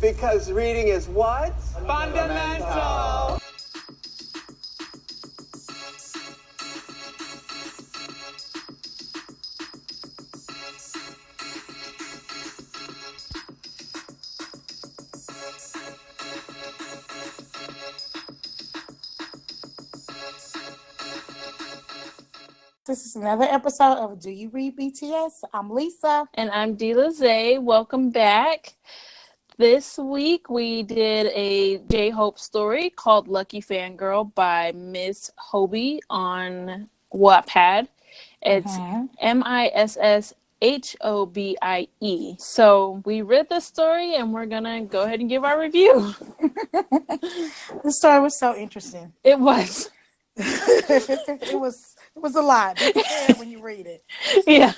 Because reading is what? Fundamental. This is another episode of Do You Read BTS? I'm Lisa. And I'm Zay. Welcome back. This week we did a J-Hope story called Lucky Fangirl by Miss Hobie on Wattpad. It's MISSHOBIE. So we read the story and we're going to go ahead and give our review. The story was so interesting. It was. it was a lot. Be prepared when you read it. Yeah.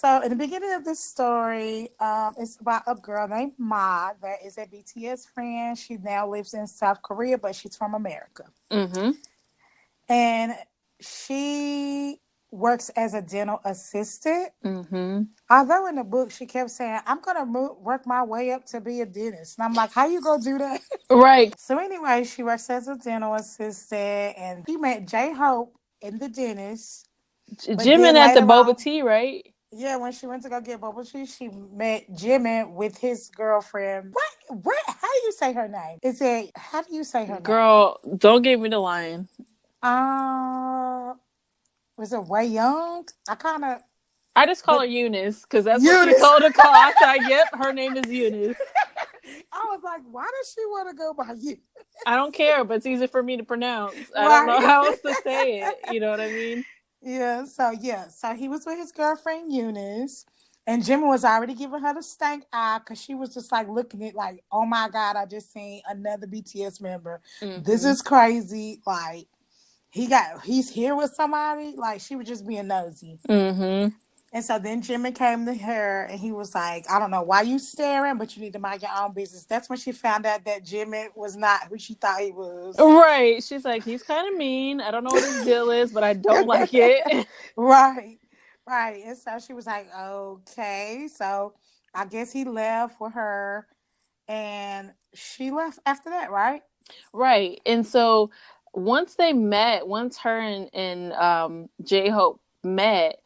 So in the beginning of this story, it's about a girl named Ma that is a BTS friend. She now lives in South Korea, but she's from America. Mm-hmm. And she works as a dental assistant. Mm-hmm. Although in the book she kept saying, I'm going to work my way up to be a dentist. And I'm like, how you going to do that? Right. So anyway, she works as a dental assistant, and she met J-Hope in the dentist. Jimin at the boba tea, right? Yeah, when she went to go get bubble tea, she met Jimin with his girlfriend. What? How do you say her name? How do you say her name? Girl, don't give me the line. Was it Way Young? I just call her Eunice because that's what she told the call. I said, yep, her name is Eunice. I was like, why does she want to go by you? I don't care, but it's easy for me to pronounce. I don't know how else to say it. You know what I mean? Yeah, so he was with his girlfriend Eunice, and Jimmy was already giving her the stank eye because she was just like looking at like, oh my God, I just seen another BTS member. Mm-hmm. This is crazy. Like, he's here with somebody. Like, she was just being nosy. Mm-hmm. And so then Jimmy came to her and he was like, I don't know why you staring, but you need to mind your own business. That's when she found out that Jimmy was not who she thought he was. Right. She's like, he's kind of mean. I don't know what his deal is, but I don't like it. Right. And so she was like, okay. So I guess he left with her and she left after that, right? Right. And so once her and J-Hope met,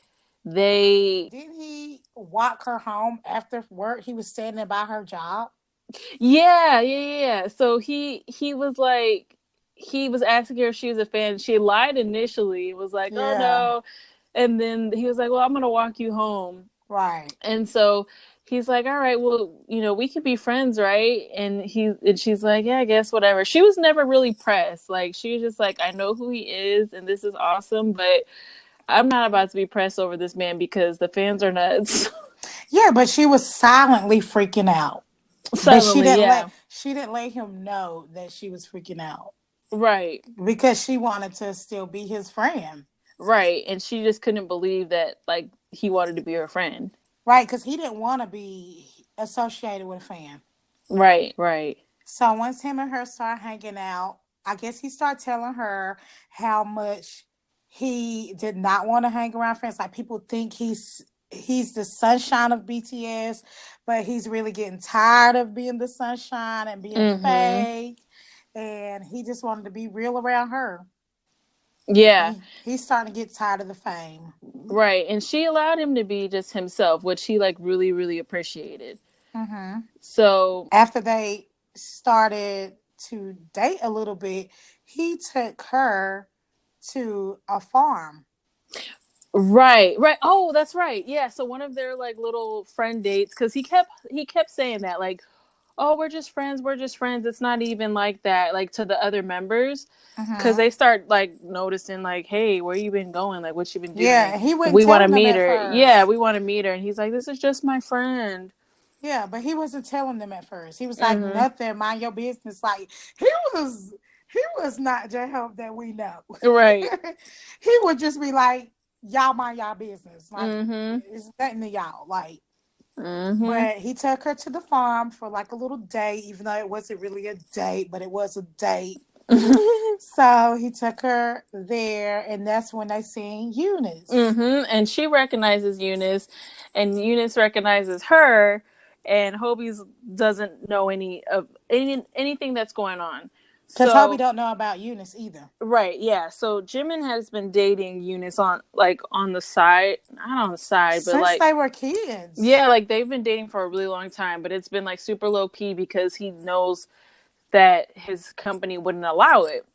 Didn't he walk her home after work? He was standing by her job. Yeah. So he was like, he was asking her if she was a fan. She lied initially. It was like, oh no. And then he was like, well, I'm going to walk you home. Right. And so he's like, all right, well, we could be friends, right? And she's like, yeah, I guess, whatever. She was never really pressed. Like, she was just like, I know who he is and this is awesome, but I'm not about to be pressed over this man because the fans are nuts. Yeah, but she was silently freaking out. Silently, she didn't let him know that she was freaking out. Right. Because she wanted to still be his friend. Right. And she just couldn't believe that, like, he wanted to be her friend. Right, because he didn't want to be associated with a fan. Right. So once him and her start hanging out, I guess he started telling her how much he did not want to hang around friends. Like, people think he's the sunshine of BTS, but he's really getting tired of being the sunshine and being fake. And he just wanted to be real around her. Yeah. He's starting to get tired of the fame. Right. And she allowed him to be just himself, which he like really, really appreciated. Mm-hmm. So after they started to date a little bit, he took her to a farm. Right. Oh, that's right. Yeah. So one of their like little friend dates, because he kept saying that, like, oh, we're just friends. It's not even like that, like, to the other members, because they start like noticing, like, hey, where you been going? Like, what you been doing? Yeah, he wouldn't. We want to meet her. First. Yeah, we want to meet her, and he's like, this is just my friend. Yeah, but he wasn't telling them at first. He was like, nothing, mind your business. Like, he was not J-Hope that we know. Right. He would just be like, y'all mind y'all business. Like, it's nothing to y'all. Like, but he took her to the farm for like a little date, even though it wasn't really a date, but it was a date. So he took her there, and that's when they seen Eunice. And she recognizes Eunice, and Eunice recognizes her. and Hobie's doesn't know anything that's going on. Because So Hobie don't know about Eunice either. right, yeah. So Jimin has been dating Eunice on the side, not on the side, but Since like they were kids. yeah, like they've been dating for a really long time, but it's been like super low key because he knows that his company wouldn't allow it.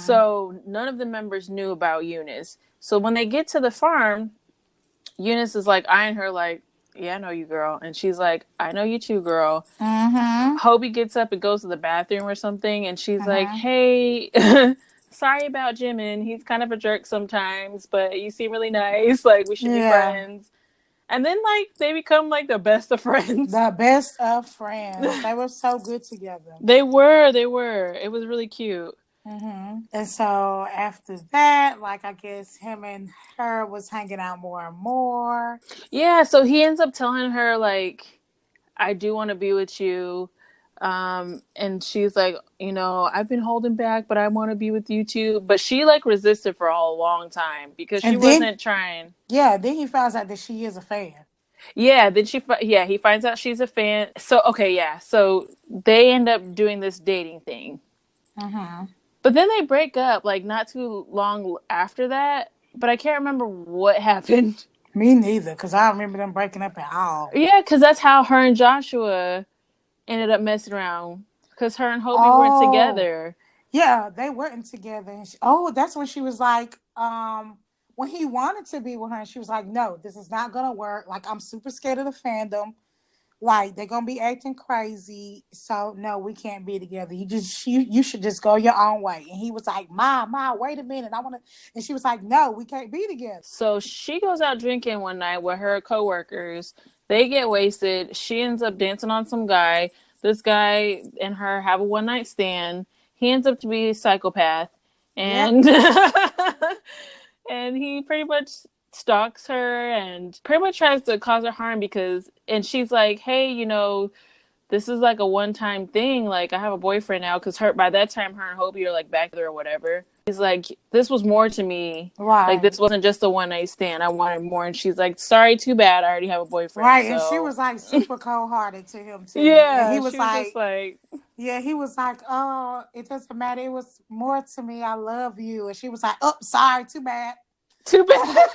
So none of the members knew about Eunice. So when they get to the farm, Eunice is like eyeing her like, yeah, I know you, girl. And she's like, I know you too, girl. Hobie gets up and goes to the bathroom or something, and she's like, hey, sorry about Jimin. He's kind of a jerk sometimes, but you seem really nice. Like, we should be Yeah. friends. And then, like, they become, like, the best of friends. The best of friends. They were so good together. They were. It was really cute. And so after that, like, I guess him and her was hanging out more and more. Yeah, so he ends up telling her, like, I do want to be with you. And she's like, you know, I've been holding back, but I want to be with you too. But she like resisted for a long time because she And then, wasn't trying. yeah, then he finds out that she is a fan. Yeah, then he finds out she's a fan. So okay, yeah, so they end up doing this dating thing. But then they break up like not too long after that. But I can't remember what happened. Me neither, because I don't remember them breaking up at all. Yeah, because that's how her and Joshua ended up messing around. Because her and Hobie weren't Oh, together. yeah, they weren't together. And that's when she was like, when he wanted to be with her, and she was like, no, this is not gonna work. Like, I'm super scared of the fandom. Like, they're gonna be acting crazy. So no, we can't be together. You should just go your own way. And he was like, Ma, wait a minute. I wanna, and she was like, no, we can't be together. So she goes out drinking one night with her coworkers. They get wasted. She ends up dancing on some guy. This guy and her have a one night stand. He ends up to be a psychopath, and and he pretty much stalks her and pretty much tries to cause her harm and she's like, hey, you know, this is like a one-time thing. Like, I have a boyfriend now because by that time, her and Hobie are like back there or whatever. He's like, this was more to me. Right. Like, this wasn't just a one-night stand. I wanted more. And she's like, sorry, too bad. I already have a boyfriend. Right. So. And she was like super cold-hearted to him too. Yeah. And he was like, just like, yeah, he was like, oh, it doesn't matter. It was more to me. I love you. And she was like, oh, sorry, too bad. Too bad.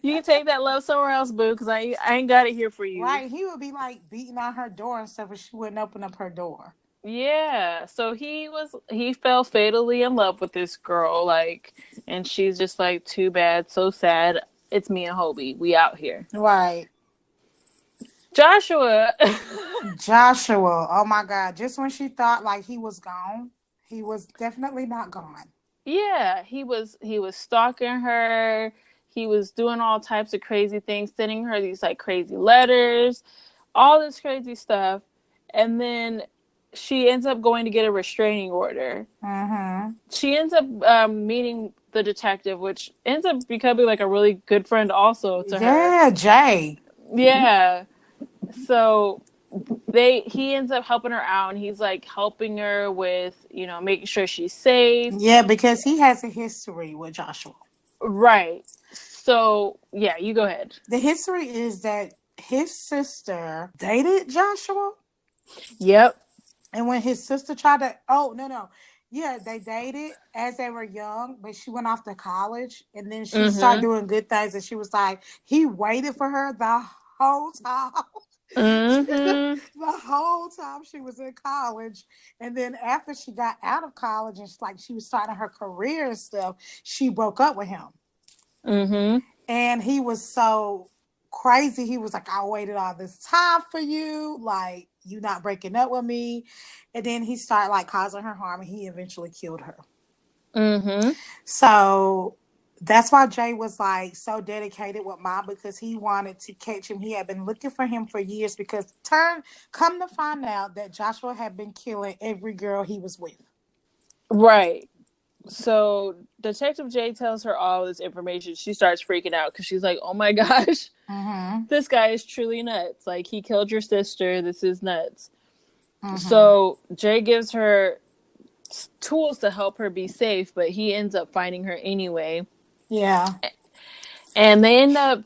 You can take that love somewhere else, boo, because I ain't got it here for you. Right. He would be like beating on her door and stuff, and she wouldn't open up her door. Yeah. So he fell fatally in love with this girl, like, and she's just like, too bad, so sad. It's me and Hobie. We out here. Right. Joshua. Oh my God. Just when she thought like he was gone, he was definitely not gone. Yeah, he was stalking her. He was doing all types of crazy things, sending her these like crazy letters, all this crazy stuff. And then she ends up going to get a restraining order. She ends up meeting the detective, which ends up becoming like a really good friend also to her. Yeah, Jay. Yeah. So he ends up helping her out, and he's like helping her with, you know, making sure she's safe. Yeah, because he has a history with Joshua. Right. So, yeah, you go ahead. The history is that his sister dated Joshua. Yep. And when his sister tried to, no. Yeah, they dated as they were young, but she went off to college, and then she started doing good things, and she was like, he waited for her the whole time. The whole time she was in college. And then after she got out of college and she was starting her career and stuff, she broke up with him. And he was so crazy. He was like, I waited all this time for you. Like, you not breaking up with me. And then he started like causing her harm, and he eventually killed her. So that's why Jay was like so dedicated with Mom, because he wanted to catch him. He had been looking for him for years, because come to find out that Joshua had been killing every girl he was with. Right. So Detective Jay tells her all this information. She starts freaking out because she's like, oh my gosh, this guy is truly nuts. Like, he killed your sister. This is nuts. So Jay gives her tools to help her be safe, but he ends up finding her anyway. Yeah. And they end up...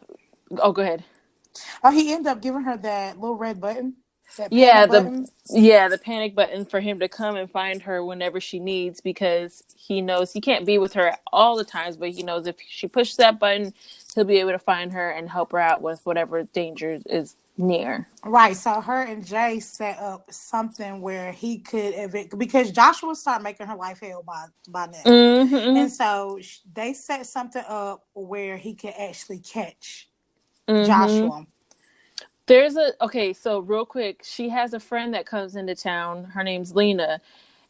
Oh, go ahead. Oh, he ended up giving her that little red button, that Yeah, panic the button. yeah, the panic button for him to come and find her whenever she needs, because he knows he can't be with her all the times, but he knows if she pushes that button, he'll be able to find her and help her out with whatever danger is near. Right. So her and Jay set up something where he could evict, because Joshua started making her life hell by now, Mm-hmm. and so they set something up where he could actually catch Mm-hmm. Joshua. So real quick, she has a friend that comes into town. Her name's Lena,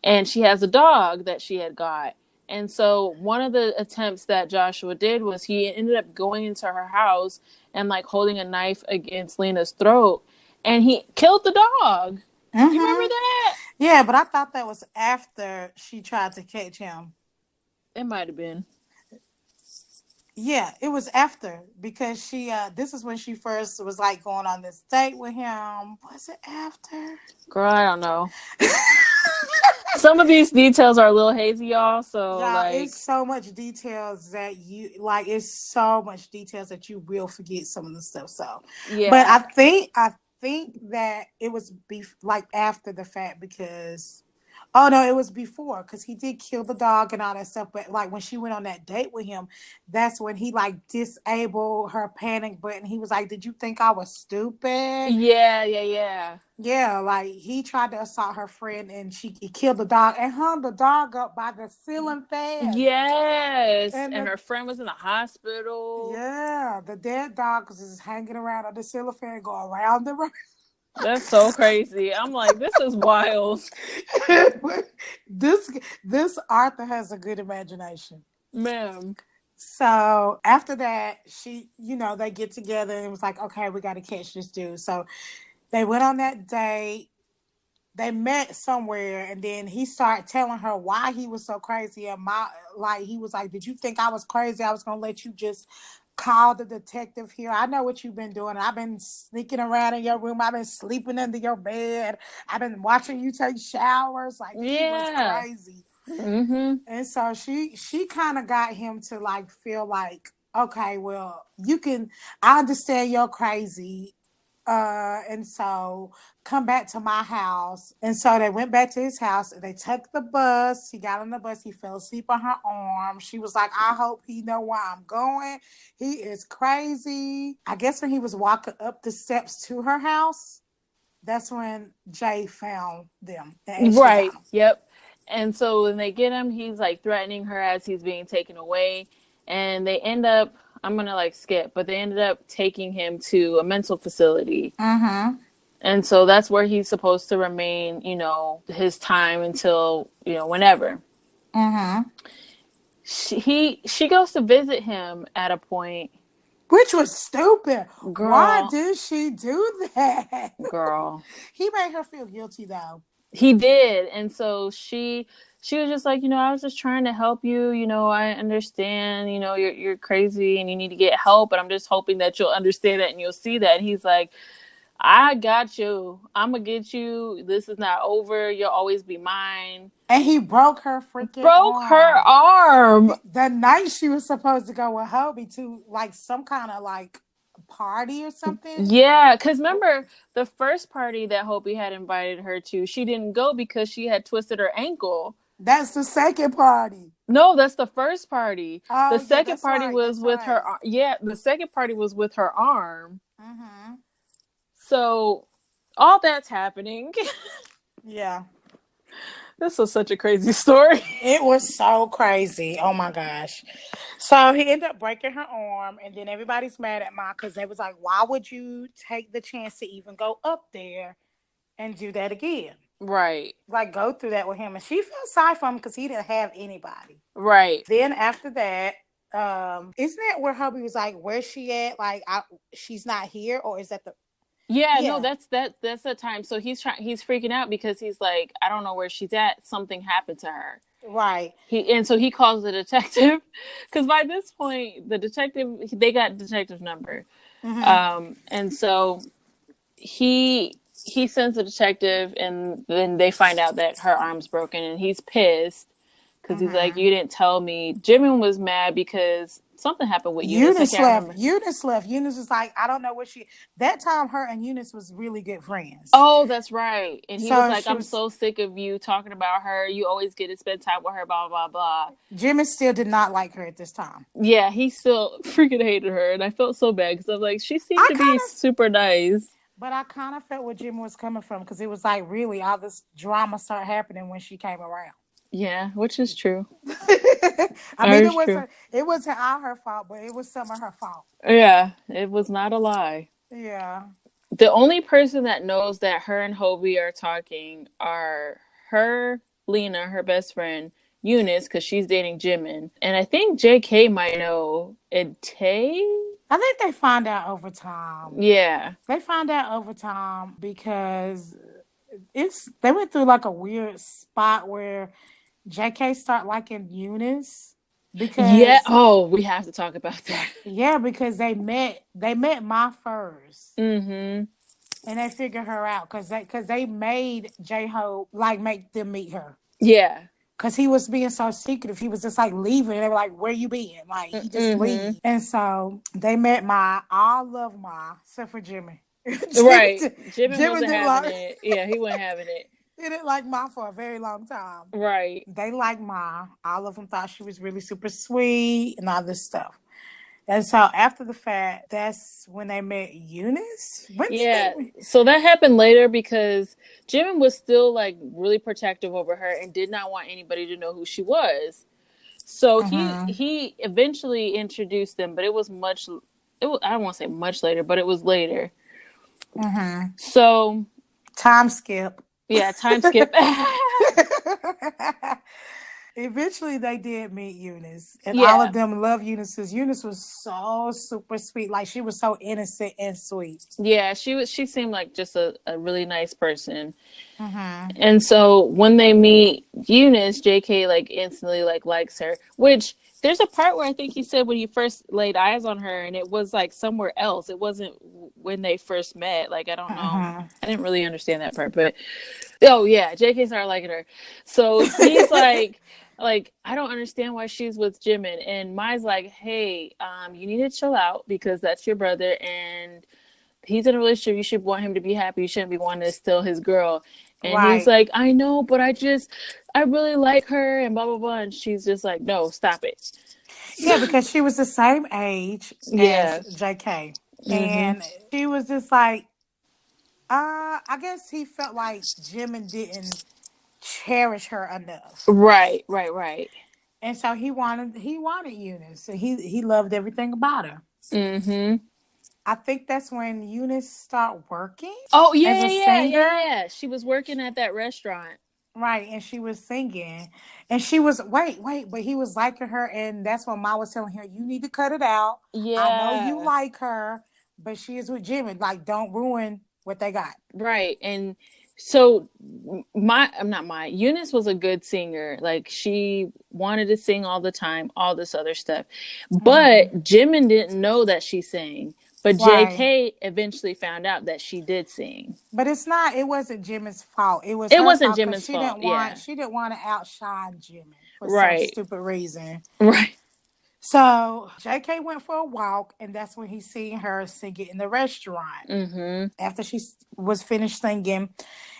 and she has a dog that she had got. And so one of the attempts that Joshua did was he ended up going into her house and like holding a knife against Lena's throat, and he killed the dog. You remember Mm-hmm. that? Yeah, but I thought that was after she tried to catch him. It might have been. Yeah, it was after, because she this is when she first was like going on this date with him. Was it after? Girl, I don't know. Some of these details are a little hazy, y'all. So Y'all, it's like, so much details that you like. It's so much details that you will forget some of the stuff. So, but yeah, I think that it was like after the fact, because oh no, it was before, because he did kill the dog and all that stuff. But like when she went on that date with him, that's when he like disabled her panic button. He was like, "Did you think I was stupid?" yeah. Yeah, like he tried to assault her friend, and he killed the dog and hung the dog up by the ceiling fan. Yes, And and her friend was in the hospital. the dead dog was just hanging around on the ceiling fan, go around the room. That's so crazy. I'm like, this is wild, this this Arthur has a good imagination. ma'am. So after that, they get together and it was like, okay, we got to catch this dude. So they went on that date. They met somewhere, and then he started telling her why he was so crazy. And he was like, "Did you think I was crazy? I was gonna let you just call the detective here. I know what you've been doing. I've been sneaking around in your room. I've been sleeping under your bed. I've been watching you take showers." Like, he was Yeah. crazy. Mm-hmm. And so she kind of got him to like feel like, okay, well, you can. I understand you're crazy, and so come back to my house. And so they went back to his house. They took the bus. He got on the bus. He fell asleep on her arm. She was like, I hope he know where I'm going. He is crazy. I guess when he was walking up the steps to her house, that's when Jay found them and actually got Right. them. Yep. And so when they get him, he's like threatening her as he's being taken away, and they end up. I'm gonna like skip, but they ended up taking him to a mental facility. Mm-hmm. And so that's where he's supposed to remain, his time until, whenever. Mm-hmm. She goes to visit him at a point. Which was stupid. Why Girl, did she do that? girl. He made her feel guilty though. He did. And so she was just like, I was just trying to help you, I understand, you're crazy and you need to get help, but I'm just hoping that you'll understand that and you'll see that. And he's like, I got you. I'm gonna get you. This is not over. You'll always be mine. And he broke her freaking Broke her arm. arm. The night she was supposed to go with Hobie to like some kind of like party or something. Yeah, because remember the first party that Hopi had invited her to, she didn't go because she had twisted her ankle. That's the second party. No, that's the first party. The Oh yeah, second that's party right. was That's with her. right. Yeah, the second party was with her arm. Mm-hmm. So all that's happening. Yeah. This was such a crazy story. It was so crazy. Oh my gosh. So he ended up breaking her arm, and then everybody's mad at Ma because they was like, why would you take the chance to even go up there and do that again? Right. Like, go through that with him. And she felt sorry for him because he didn't have anybody. Right. Then after that, isn't that where Hubby was like, where's she at? Like, she's not here, or is that the Yeah, no, yeah. that's the time. So he's freaking out because he's like, I don't know where she's at. Something happened to her. Right. So he calls the detective because by this point they got detective number. And so he sends the detective, and then they find out that her arm's broken, and he's pissed because he's like, you didn't tell me. Jimmy was mad because something happened with Eunice. I can't remember. Eunice left. Eunice was like, I don't know what she. That time, her and Eunice was really good friends. Oh, that's right. And he was So like, she I'm was. so sick of you talking about her. You always get to spend time with her, blah, blah, blah. Jimmy still did not like her at this time. Yeah, he still freaking hated her. And I felt so bad because I was like, she seemed I to be kind of, super nice. but I kind of felt where Jimmy was coming from because it was like really all this drama started happening when she came around. Yeah, which is true. I That mean, is true. it wasn't all her fault, but it was some of her fault. Yeah, it was not a lie. Yeah. The only person that knows that her and Hobie are talking are her, Lena, her best friend, Eunice, because she's dating Jimin. And I think JK might know, and Tay? I think they find out over time. Yeah. They find out over time because they went through like a weird spot where JK start liking Eunice Yeah. because Oh, we have to talk about that. because they met Ma first. Mm-hmm. And they figured her out because they made J Ho like make them meet her. Yeah. Cause he was being so secretive. He was just like leaving. They were like, "Where you been?" Like he just Mm-hmm. leave. And so they met Ma. I love Ma, except for Jimmy. Right. Jimin Jimmy wasn't didn't having like it. Yeah, he wasn't having it. he didn't like Ma for a very long time. Right. They liked Ma. All of them thought she was really super sweet and all this stuff. And so after the fact, that's when they met Eunice. When did Yeah. they? So that happened later because Jimin was still like really protective over her and did not want anybody to know who she was. So Mm-hmm. he eventually introduced them, but it was much. I don't want to say much later, but it was later. Mm-hmm. So Time skip. yeah, time skip. Eventually, they did meet Eunice, and all Yeah, of them love Eunice because Eunice was so super sweet. Like she was so innocent and sweet. yeah. She seemed like just a really nice person. Mm-hmm. And so when they meet Eunice, JK like instantly like likes her. Which there's a part where I think he said when he first laid eyes on her, and it was like somewhere else. It wasn't when they first met. Like I don't know. Mm-hmm. I didn't really understand that part, but oh yeah, JK started liking her. So he's like I don't understand why she's with Jimin, and Mai's like, hey, you need to chill out because that's your brother, and he's in a relationship. You should want him to be happy. You shouldn't be wanting to steal his girl. And he's Right. like, I know, but I really like her, and blah blah blah. And she's just like, no, stop it. Yeah, because she was the same age as Yeah. JK, Mhm. and she was just like, I guess he felt like Jimin didn't cherish her enough. Right. Right. Right. And so he wanted Eunice. And he loved everything about her. Mhm. I think that's when Eunice started working Oh yeah, as a yeah, yeah, yeah, singer. yeah. She was working at that restaurant. Right, and she was singing. And she was wait, but he was liking her, and that's when Ma was telling her, you need to cut it out. I know you Yeah. like her, but she is with Jimmy. Like, don't ruin what they got. Right. And so I'm not my Eunice was a good singer. Like she wanted to sing all the time, all this other stuff. Hmm. But Jimin didn't know that she sang. But Right. JK eventually found out that she did sing. But it wasn't Jimmy's fault. It was It her wasn't fault because Jimin's fault. Yeah. she didn't want to outshine Jimmy for some Right. stupid reason. Right. So JK went for a walk, and that's when he seen her singing in the restaurant. Mhm. After she was finished singing,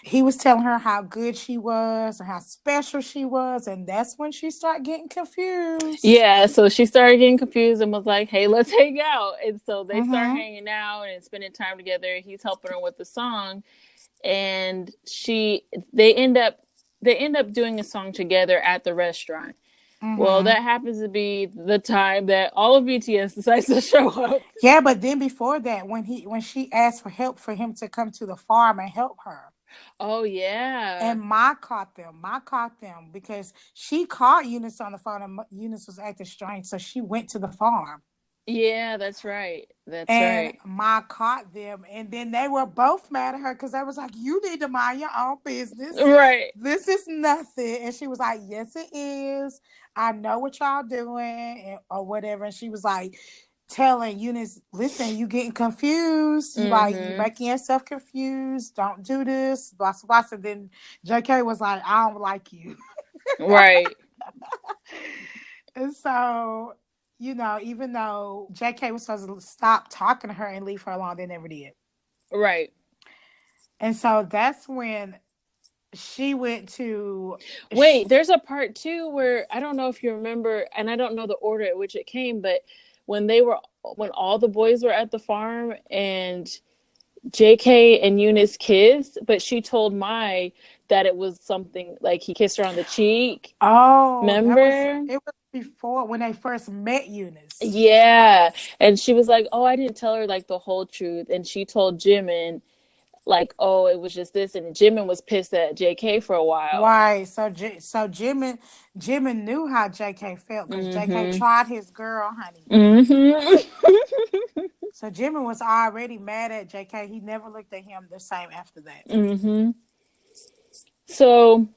he was telling her how good she was and how special she was, and that's when she started getting confused. Yeah, so she started getting confused and was like, "Hey, let's hang out." And so they start Mm-hmm. hanging out and spending time together. He's helping her with the song, and they end up doing a song together at the restaurant. Well, Mm-hmm. that happens to be the time that all of BTS decides to show up. Yeah, but then before that, when she asked for help for him to come to the farm and help her, Oh yeah. and Ma caught them. Ma caught them because she caught Eunice on the phone, and Eunice was acting strange, so she went to the farm. Yeah, that's right. That's And right. Ma caught them, and then they were both mad at her because they was like, "You need to mind your own business. Right. This is nothing." And she was like, "Yes, it is. I know what y'all doing, or whatever." And she was like, telling Eunice, "Listen, you getting confused. You Mhm. making yourself confused. Don't do this." Blah blah. So then JK was like, "I don't like you," Right. and so you know, even though JK was supposed to stop talking to her and leave her alone, they never did. Right. And so that's when she went to. Wait, there's a part two where I don't know if you remember, and I don't know the order at which it came, but when all the boys were at the farm and JK and Eunice kissed, but she told Mai that it was something like he kissed her on the cheek. Oh, Remember? it was before when they first met Eunice. Yeah. And she was like, "Oh, I didn't tell her like the whole truth." And she told Jimin like, "Oh, it was just this." And Jimin was pissed at JK for a while. Right. So Jimin knew how JK felt because JK Mhm. tried his girl, honey. Mhm. So Jimin was already mad at JK. He never looked at him the same after that. Mhm. So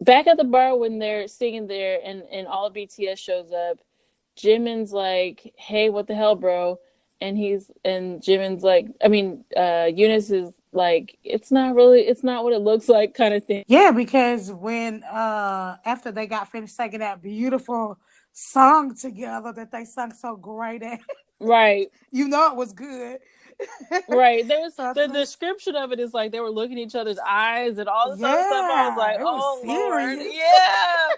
back at the bar when they're singing there and all of BTS shows up, Jimin's like, "Hey, what the hell, bro?" And Jimin's like, Eunice is like, it's not what it looks like," kind of thing. Yeah, because when after they got finished singing that beautiful song together that they sung so great at, Right. you know it was good. Right. There's So the description of it is like they were looking each other's eyes and all this other stuff. I was yeah, like, it was "Oh Lord." serious. Yeah.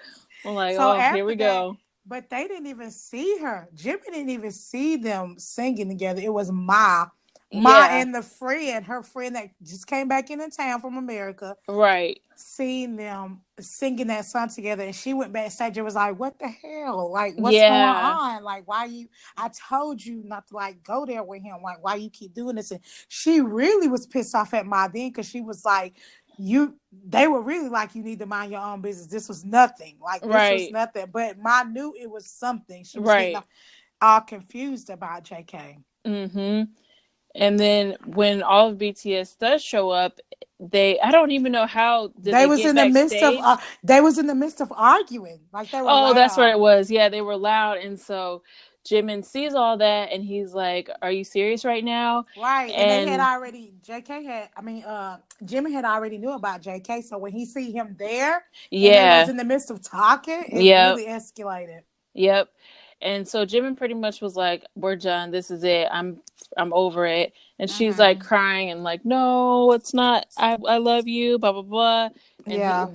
I'm like, So "Oh, here after we that, go." but they didn't even see her. Jimmy didn't even see them singing together. It was Ma Yeah. and the friend, her friend that just came back into town from America, Right. seen them singing that song together, and she went backstage and was like, "What the hell? Like, what's going Yeah. on? Like, why you? I told you not to like go there with him. Like, why you keep doing this?" And she really was pissed off at Ma then because she was like, "You." They were really like, "You need to mind your own business. This was nothing. Like, this was Right. nothing." But Ma knew it was something. She was getting Right. all confused about JK. Mhm. And then when all of BTS does show up, I don't even know how did They they was get in the midst of backstage. arguing. Like they were Oh, that's what loud. it was. Yeah, they were loud, and so Jimin sees all that, and he's like, "Are you serious right now?" Right. And they had And already Jimmy had already knew about JK. So when he see him there and they was yeah, in the midst of talking, it yep, really escalated. yep. And so Jimin pretty much was like, "We're done. This is it. I'm over it." And she's like Mm-hmm. crying and like, "No, it's not. I love you." Blah blah blah. And Yeah.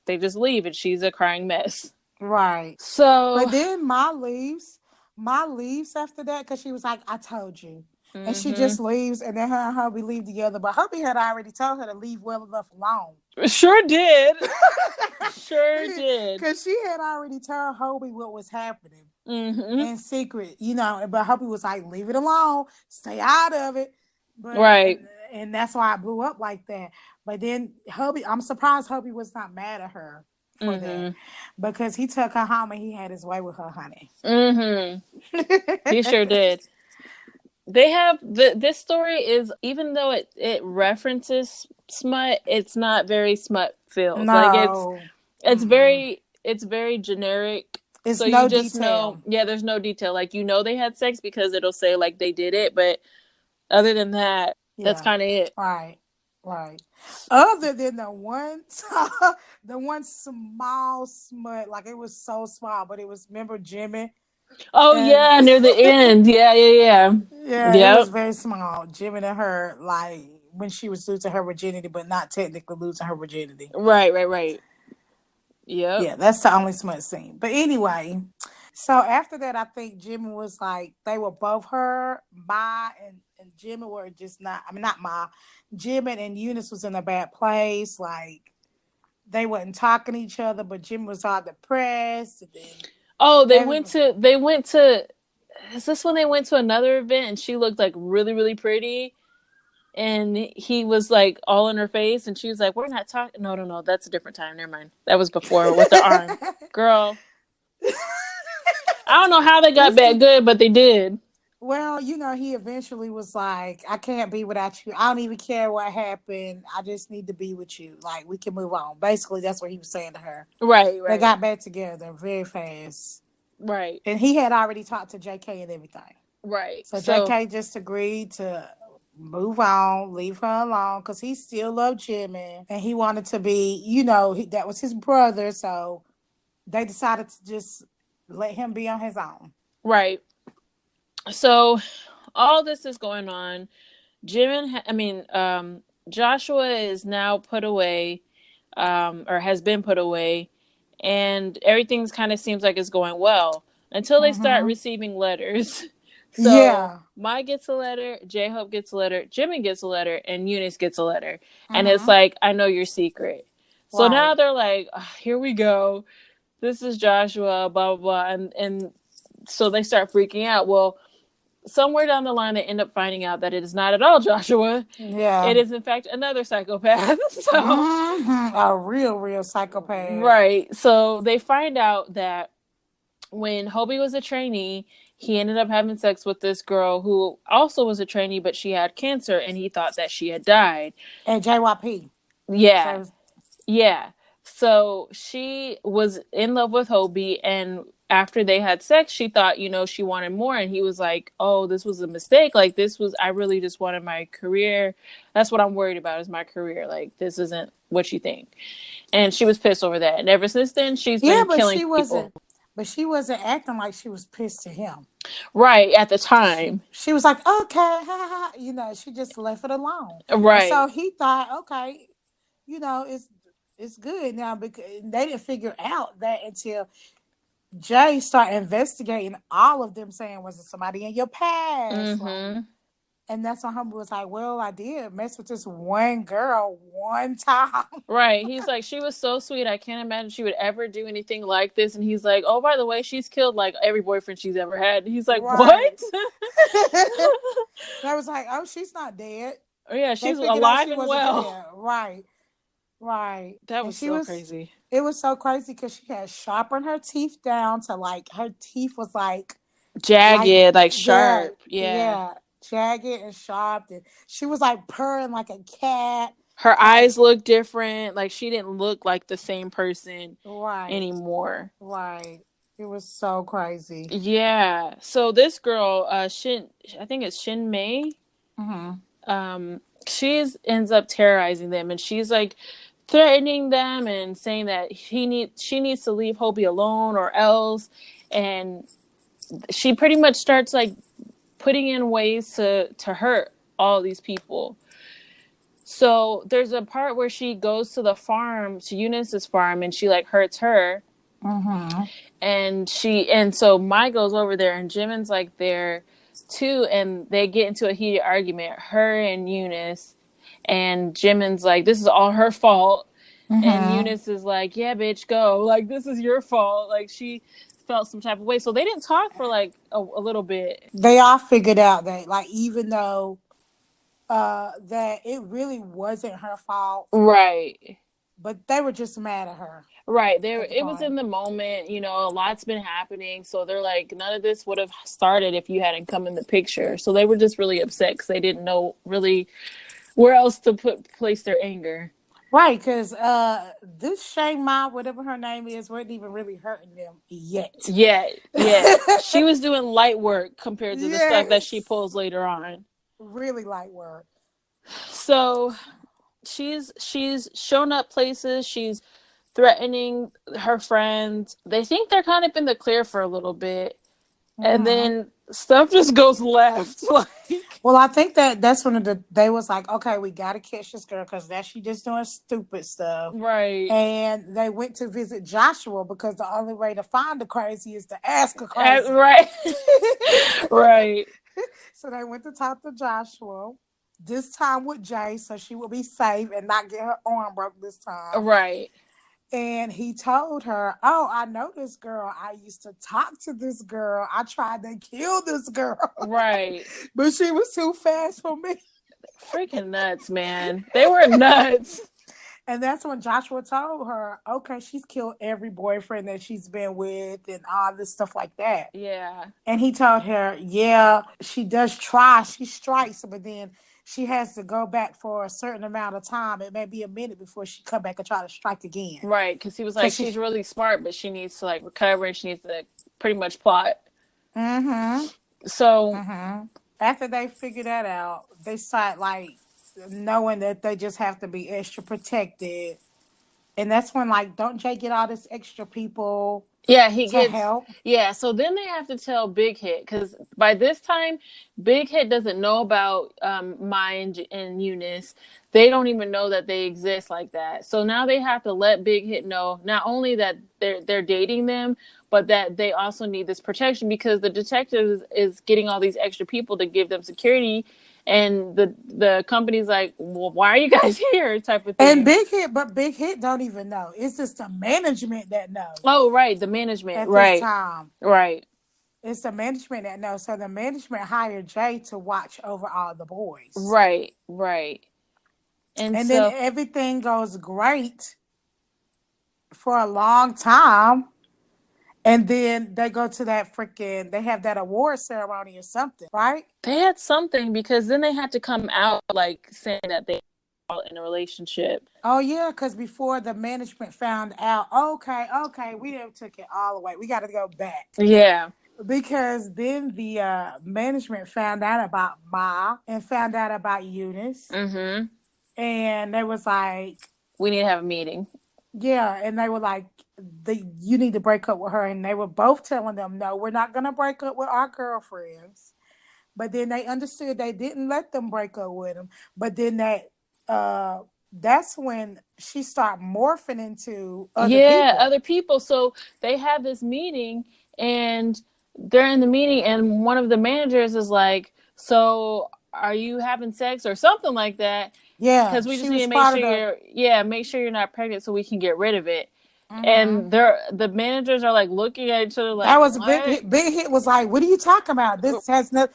they just leave, and she's a crying mess. Right. So, But then Ma leaves. Ma leaves after that because she was like, "I told you." And she hmm just leaves, and then her and hubby leave together. But hubby had already told her to leave well enough alone. sure did, sure did. Because she had already told Hobie what was happening hmm in secret, you know. But Hobie was like, "Leave it alone, stay out of it." But Right. and that's why I blew up like that. But then Hobie, I'm surprised Hobie was not mad at her for that hmm because he took her home and he had his way with her, honey. hmm He sure did. They have this story is, even though it references smut, it's not very smut filled. Like No, it's very generic. So it's you no just know, detail. yeah, there's no detail. Like they had sex because it'll say like they did it, but other than that, that's Yeah, kind of it. right, right. Other than the one, the one small smut, like it was so small, but it was remember Jimmy Oh and yeah, near the end. Yeah, yeah, yeah. yeah, it was Yep. very small. Jimmy and her, like when she was losing her virginity, but not technically losing her virginity. Right, right, right. Yep. Yeah, that's the only smut scene. But anyway, so after that, I think Jimmy was like they were both her, Ma and Jimmy were just not. I mean, not Ma. Jimmy and Eunice was in a bad place. Like they wasn't talking to each other, but Jimmy was all depressed. And then Oh, every they went to is this when they went to another event and she looked like really, really pretty and he was like all in her face and she was like, "We're not talking." No, no, no, that's a different time. Never mind. That was before with the arm. Girl, I don't know how they got it's back the good, but they did. well, you know, he eventually was like, I can't be without you. I don't even care what happened. I just need to be with you. Like, we can move on. Basically, that's what he was saying to her. Right, They right, got back together very fast. right, And he had already talked to JK and everything. right. So So, JK just agreed to move on, leave her alone, because he still loved Jimmy. And he wanted to be, you know, that was his brother. So they decided to just let him be on his own. Right. So all this is going on. Joshua is now put away, or has been put away, and everything's kind of seems like it's going well until they start Mm-hmm. receiving letters. So Yeah. Mike gets a letter, J Hope gets a letter, Jimmy gets a letter, and Eunice gets a letter, and it's Mm-hmm. like, I know your secret. So now Right. they're like, here we go. This is Joshua, blah blah blah, and so they start freaking out. Well, somewhere down the line, they end up finding out that it is not at all Joshua. Yeah. It is, in fact, another psychopath. So, Mm-hmm. A real psychopath. right. So they find out that when Hobie was a trainee, he ended up having sex with this girl who also was a trainee, but she had cancer, and he thought that she had died. And JYP. Yeah. So Yeah. So she was in love with Hobie, and after they had sex, she thought, she wanted more. And he was like, oh, this was a mistake. Like, I really just wanted my career. That's what I'm worried about, is my career. Like, this isn't what you think. And she was pissed over that. And ever since then, she's yeah, been killing people. but she wasn't acting like she was pissed at him. Right. At the She time. she was like, okay, ha, ha, ha. She just left it alone. And so Right. he thought, okay, it's good now, because they didn't figure out that until Jay started investigating all of them, saying, was it somebody in your past? Like, Mm-hmm. and that's when Humble was like, well, I did mess with this one girl one time. Right. He's like, she was so sweet. I can't imagine she would ever do anything like this. And he's like, oh, by the way, she's killed like every boyfriend she's ever had. And he's like, Right. what? And I was like, oh, she's not dead. Oh, yeah, They she's figured out alive she and wasn't well. dead. Right. Right. That And was so crazy. it was so crazy because she had sharpened her teeth down to like, her teeth was like, Jagged, like yeah, sharp. Yeah. yeah, jagged and sharp. And she was like purring like a cat. Her Like, eyes looked different. Like she didn't look like the same person right, anymore. right. It was so crazy. Yeah. So this girl, I think it's Shin Mei. Mm-hmm. She's ends up terrorizing them, and she's like threatening them and saying that she needs to leave Hobie alone or else. And she pretty much starts like putting in ways to hurt all these people. So there's a part where she goes to the farm, to Eunice's farm, and she like hurts her. Mm-hmm. And so Mai goes over there, and Jimin's like there too, and they get into a heated argument, her and Eunice. And Jimin's like, this is all her fault. And Mm-hmm. Eunice is like, yeah, bitch, go. Like, this is your fault. Like, she felt some type of way. So they didn't talk for like a little bit. They all figured out that, like, even though that it really wasn't her fault, Right. but they were just mad at her Right. at the It was in time. the moment, a lot's been happening. So they're like, none of this would have started if you hadn't come in the picture. So they were just really upset because they didn't know really where else to place their anger. Right, because this Shang Ma, whatever her name is, wasn't even really hurting them yet. Yeah, yeah. She was doing light work compared to the stuff that she Yes. pulls later on. Really light work. So she's shown up places. She's threatening her friends. They think they're kind of in the clear for a little bit, and Mm-hmm. then stuff just goes left. Like, Well, I think that's when they was like, okay, we got to catch this girl because that she just doing stupid stuff. right, And they went to visit Joshua because the only way to find the crazy is to ask her crazy. right, right, So they went to talk to Joshua. This time with Jay, so she will be safe and not get her arm broke this time. right, And he told her, oh, I know this girl. I used to talk to this girl. I tried to kill this girl. right. But she was too fast for me. Freaking nuts, man. They were nuts. And that's when Joshua told her, okay, she's killed every boyfriend that she's been with and all this stuff like that. Yeah. And he told her, yeah, she does try. She strikes, but then she has to go back for a certain amount of time. It may be a minute before she come back and try to strike again. Right, because he was like, she's really smart, but she needs to like recover, and she needs to pretty much plot. Mm-hmm. So Mm-hmm. After they figure that out, they start like knowing that they just have to be extra protected And that's when, like, don't Jay get all this extra people Yeah, he to gets. help? Yeah, so then they have to tell Big Hit because by this time, Big Hit doesn't know about Maya and Eunice. They don't even know that they exist like that. So now they have to let Big Hit know not only that they're dating them, but that they also need this protection because the detective is getting all these extra people to give them security, and the company's like, well, why are you guys here? Type of And thing. Big Hit don't even know. It's just the management that know Oh, right, the management, at this right, time. right. It's the management that knows. So the management hired Jay to watch over all the boys. Right, right. And And then so everything goes great for a long time. And then they go to that freaking, they have that award ceremony or something, right? they had something because then they had to come out like saying that they were in a relationship. Oh, yeah, because before the management found out, okay, we done took it all away. We got to go back. Yeah. Because then the management found out about Ma and found out about Eunice. Mm-hmm. And they was like, We need to have a meeting. yeah, and they were like, you need to break up with her. And they were both telling them, no, we're not going to break up with our girlfriends. But then they understood they didn't let them break up with them. But then that's when she started morphing into other Yeah, people. other people. So they have this meeting and they're in the meeting and one of the managers is like, so are you having sex or something like that? Yeah, Because we she just need was to make part sure of the. make sure you're not pregnant so we can get rid of it. Mm-hmm. And the managers are like looking at each other That like, was a big what? hit. Big Hit was like, "What are you talking about? This has no.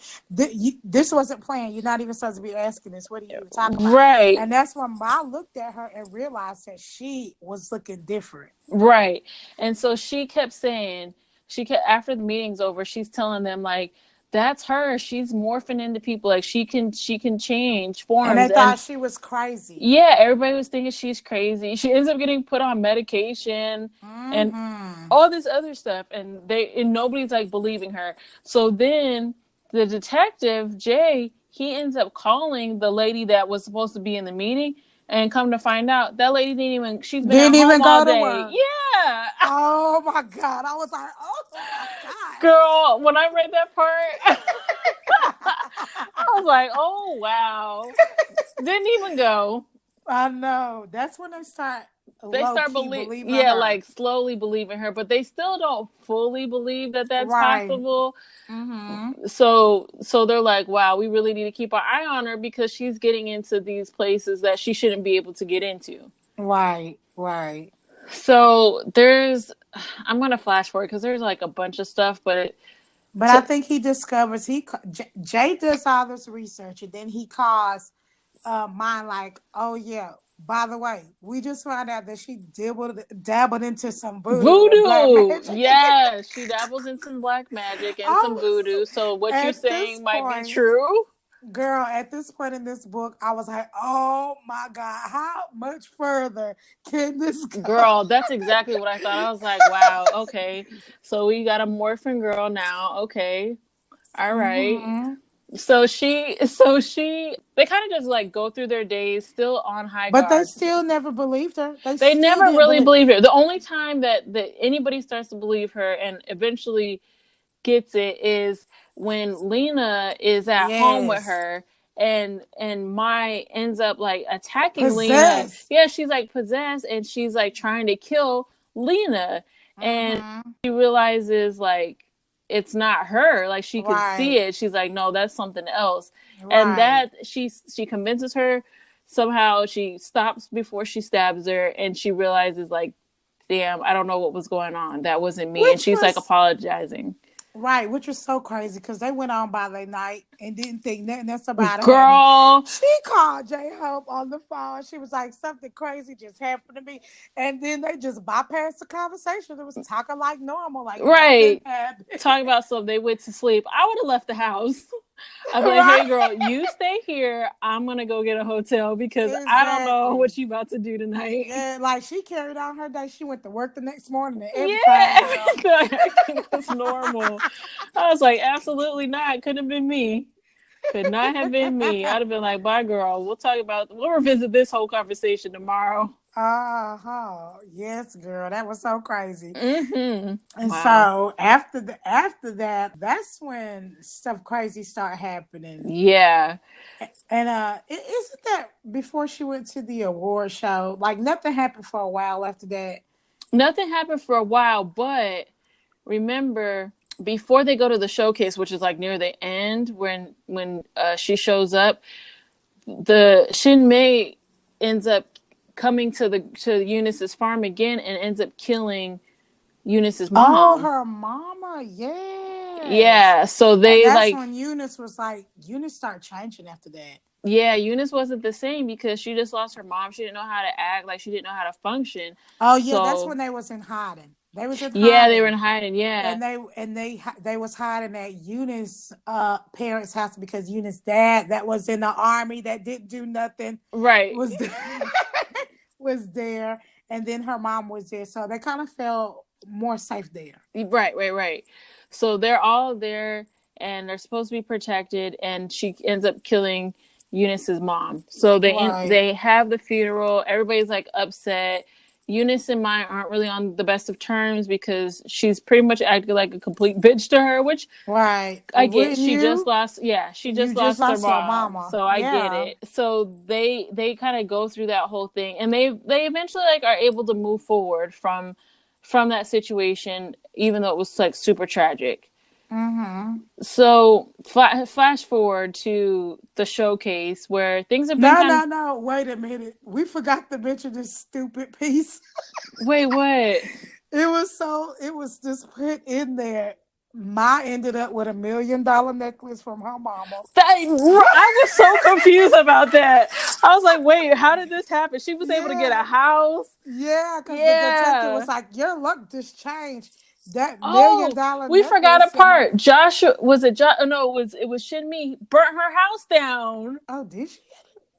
This wasn't planned. You're not even supposed to be asking this. What are you even talking about?" Right, And that's when Ma looked at her and realized that she was looking different. right. And so she kept saying, she kept, after the meeting's over, she's telling them like, that's her. She's morphing into people. Like she can change And they forms. And thought she was crazy. yeah, everybody was thinking she's crazy. She ends up getting put on medication and Mm-hmm. all this other stuff, and nobody's like believing her. So then the detective Jay, he ends up calling the lady that was supposed to be in the meeting, and come to find out that lady didn't even. She's been at Didn't home even all go to day. work. Yeah, Oh my God! I was like, oh my girl. When I read that part, God. I was like, oh wow, didn't even go. I know. That's when they start They low start key believe, believing yeah, her. like slowly believing her, but they still don't fully believe that that's Right. possible. Mm-hmm. So they're like, wow, we really need to keep our eye on her because she's getting into these places that she shouldn't be able to get into. Right. Right. So there's, I'm gonna flash forward because there's like a bunch of stuff, but But I to, think he discovers Jay does all this research, and then he calls mine like, oh yeah. By the way, we just found out that she dabbled into some voodoo and black voodoo, magic. yeah, she dabbles in some black magic and I some was voodoo. So what you at this saying might be point, true. girl. At this point in this book, I was like, oh my God, how much further can this go? Girl, that's exactly what I thought. I was like, wow, okay. So we got a morphin girl now. Okay. All right. Mm-hmm. They kind of just like go through their days still on high But they guard. still never believed her. They They still never didn't really believe. believe her. The only time that anybody starts to believe her and eventually gets it is when Lena is at home with Yes. her and Mai ends up like attacking Lena. Possessed. Yeah, she's like possessed and she's like trying to kill Lena and Mm-hmm. she realizes like it's not her. Like she could see Right. it. She's like, no, that's something else. And Right. that she convinces her somehow. She stops before she stabs her and she realizes like, damn, I don't know what was going on. That wasn't me. And Which she's like was apologizing. right, which was so crazy because they went on by their night and didn't think nothing else about it happening. Girl, She called J Hope on the phone. She was like, something crazy just happened to me. And then they just bypassed the conversation. It was talking like normal, like nothing right. happened. Talking about stuff they went to sleep. I would have left the house. I'd be like, Right? hey girl, you stay here. I'm gonna go get a hotel because I don't know Exactly. what you about to do tonight. Yeah, like she carried on her day. She went to work the next morning and everything, Yeah, girl. everything was normal. I was like, absolutely not. Couldn't have been me. Could not have been me. I'd have been like, bye, girl. We'll revisit this whole conversation tomorrow. Yes, girl. That was so crazy. Mm-hmm. And Wow. so after that, that's when stuff crazy started happening. Yeah. And isn't that before she went to the award show? Like nothing happened for a while after that. Nothing happened for a while, but remember before they go to the showcase, which is like near the end when she shows up, the Shin Mei ends up coming to Eunice's farm again and ends up killing Eunice's Oh, mom. her mama, yes. Yeah, so And they that's like when Eunice started changing after that. yeah, Eunice wasn't the same because she just lost her mom. She didn't know how to act, like she didn't know how to function. Oh yeah, that's So when they was in hiding. They was in yeah, they were in hiding. hiding. Yeah, And they was hiding at Eunice parents' house because Eunice's dad that was in the army that didn't do nothing right. was was there, and then her mom was there, so they kind of felt more safe there. Right. So they're all there and they're supposed to be protected, and she ends up killing Eunice's mom. So Right. they have the funeral. Everybody's like upset. Eunice and Mai aren't really on the best of terms because she's pretty much acting like a complete bitch to her, which Right. I get. Wouldn't She just you? lost. Yeah, she You just just lost her lost your mom, mama. so I get Yeah. it. So they kind of go through that whole thing, and they eventually like are able to move forward from that situation, even though it was like super tragic. Mm-hmm. So flash forward to the showcase where things have been No, kind no, no. Wait a minute. We forgot to mention this stupid piece. of. Wait, what? It was just put in there. Ma ended up with $1 million necklace from her mama. I was so confused about that. I was like, wait, how did this happen? She was able to get a Yeah. house. Yeah, because the detective Yeah. was like, your luck just changed. That million Oh, dollar we forgot a necklace and my part. Joshua was it? No, it was Shinmi burnt her house down. oh, did she?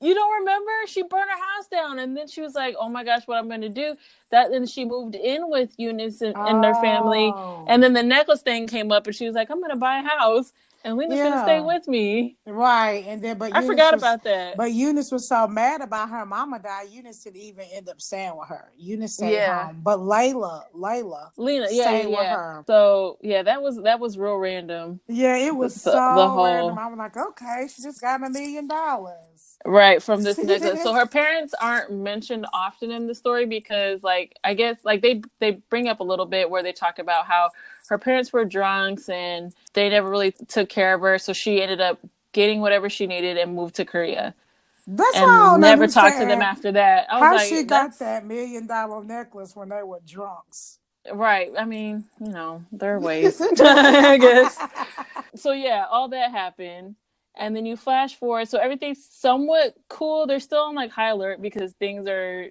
You don't remember? She burned her house down, and then she was like, "Oh my gosh, what I'm going to do?" That then she moved in with Eunice and their family, and Oh. then the necklace thing came up, and she was like, "I'm going to buy a house, and Lena's going to stay Yeah. with me." Right. And then I forgot about that. But Eunice was so mad about her mama died, Eunice didn't even end up staying with her. Eunice stayed Yeah, home. But Layla Lena. stayed with Yeah. her. So yeah, that was real random. Yeah, it was The so random. whole I was like, okay, she just got $1 million. right from this necklace. So her parents aren't mentioned often in the story because, like, I guess like they bring up a little bit where they talk about how her parents were drunks and they never really took care of her, so she ended up getting whatever she needed and moved to Korea That's why I and don't never talked to them understand after that. I was how she like, got that's that $1 million necklace when they were drunks. right. I mean, there are ways, I guess. So yeah, all that happened. And then you flash forward, so everything's somewhat cool. They're still on like high alert because things are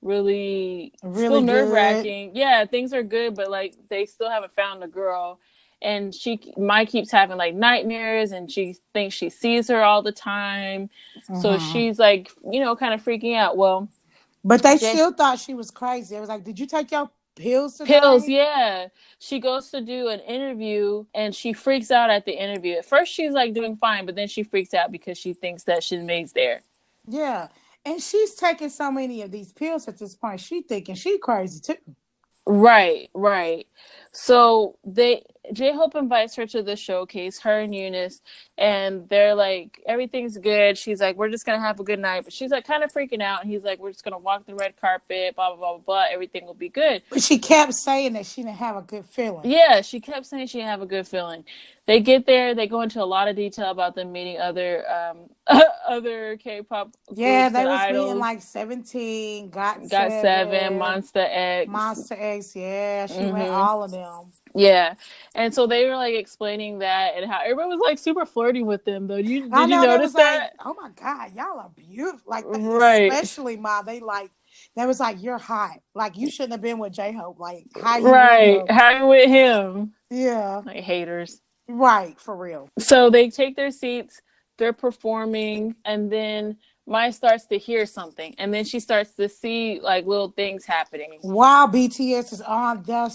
really still Really nerve good. wracking. Yeah, things are good, but like they still haven't found the girl. And Mai keeps having like nightmares, and she thinks she sees her all the time. So Hmm. she's like, kind of freaking out. Well, But they Jay, still thought she was crazy. It was like, did you take your pills pills, today? yeah. She goes to do an interview and she freaks out at the interview. At first, she's like doing fine, but then she freaks out because she thinks that Shinmei's there. Yeah. And she's taking so many of these pills at this point. She thinking she crazy too. Right. So J Hope invites her to the showcase, her and Eunice, and they're like, everything's good. She's like, we're just gonna have a good night. But she's like kind of freaking out, and he's like, we're just gonna walk the red carpet, blah blah blah blah blah. Everything will be good. But she kept saying that she didn't have a good feeling. Yeah, she kept saying she have a good feeling. They get there, they go into a lot of detail about them meeting other other K-pop Yeah, groups they and was meeting idols. like 17, got Got Seven, 7, Monster X. Monster X. Yeah, she met Hmm. all of them. Yeah, and so they were like explaining that and how everyone was like super flirty with them. Though, I did you know they notice was like, that? oh my God, y'all are beautiful. Like, Right, especially Ma, they was like, you're hot. Like, you shouldn't have been with J Hope. Like, how you with right. him? How you with him? Yeah, Like haters. right, for real. So they take their seats. They're performing, and then Mai starts to hear something, and then she starts to see like little things happening While BTS is on the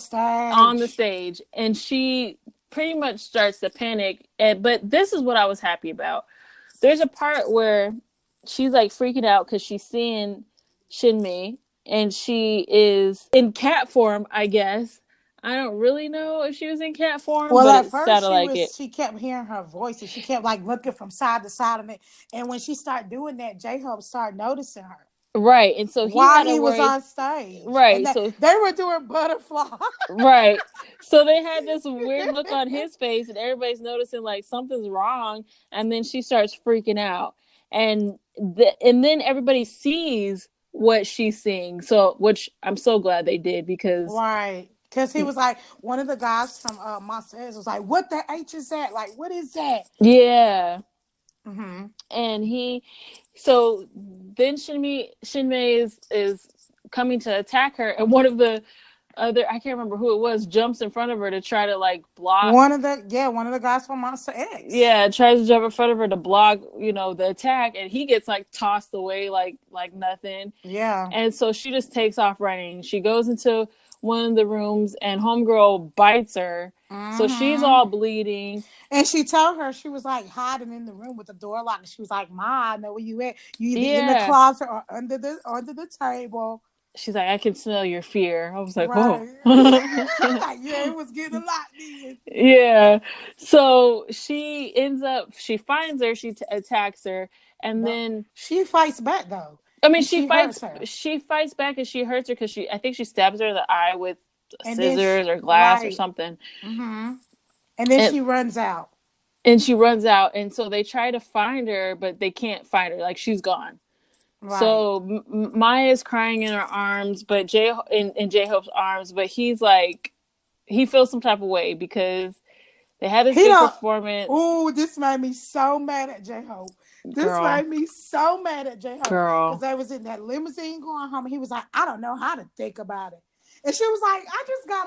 on the stage. stage, and she pretty much starts to panic. But this is what I was happy about. there's a part where she's like freaking out because she's seeing Shinmei and she is in cat form, I guess. I don't really know if she was in cat form, Well, but at it first sounded like it. she kept hearing her voice and she kept like looking from side to side of it. And when she started doing that, J Hope started noticing her Right. And so he while had to he was worry. on stage. And Right. that So, they were doing butterfly. right. So they had this weird look on his face, and everybody's noticing like something's wrong. And then she starts freaking out. And then everybody sees what she's seeing. So, which I'm so glad they did because. Right. Because he was like, one of the guys from Monster X was like, what the H is that? Like, what is that? Yeah. Mm-hmm. And so then Shinmei is coming to attack her, and one of the other, I can't remember who it was, jumps in front of her to try to like block. One of the guys from Monster X. Yeah, tries to jump in front of her to block, the attack, and he gets like tossed away like nothing. Yeah. And so she just takes off running. She goes into one of the rooms, and homegirl bites her. So she's Mm-hmm. all bleeding. And she told her she was like hiding in the room with the door locked. And she was like, "Ma, I know where you at. You either in the Yeah. closet or under the table." She's like, I can smell your fear. I was like, whoa. Right. Yeah, it was getting a lot then. Yeah. So she finds her, attacks her, and No, then she fights back though, I mean and she hurts her. she fights back and she hurts her because I think she stabs her in the eye with And then scissors or glass or right. something. Mm-hmm. And then And she runs out. she runs out, and so they try to find her, but they can't find her. Like, she's gone. Right. So Maya's crying in her arms, but in J Hope's arms, but he's like, he feels some type of way because they had this He big don't. performance. Oh, this made me so mad at J Hope. This Girl, made me so mad at J Hope because girl. I was in that limousine going home. And he was like, "I don't know how to think about it," and she was like, "I just got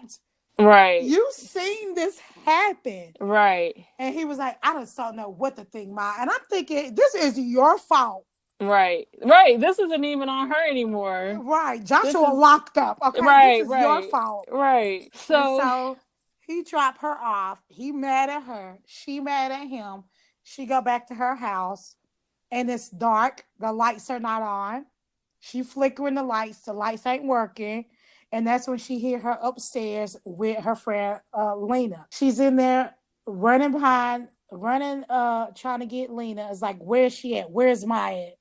attacked. Right. You seen this happen?" Right. And he was like, "I just don't know what to think, Ma." And I'm thinking, this is your fault. Right. Right. This isn't even on her anymore. Right. Joshua locked up. Okay. This Right, is your right. fault. Right. And So so he dropped her off. He mad at her. She mad at him. She go back to her house and it's dark. The lights are not on. She flickering the lights. The lights ain't working. And that's when she hear her upstairs with her friend Lena. She's in there running behind, trying to get Lena. It's like, where's she at? Where's Maya at?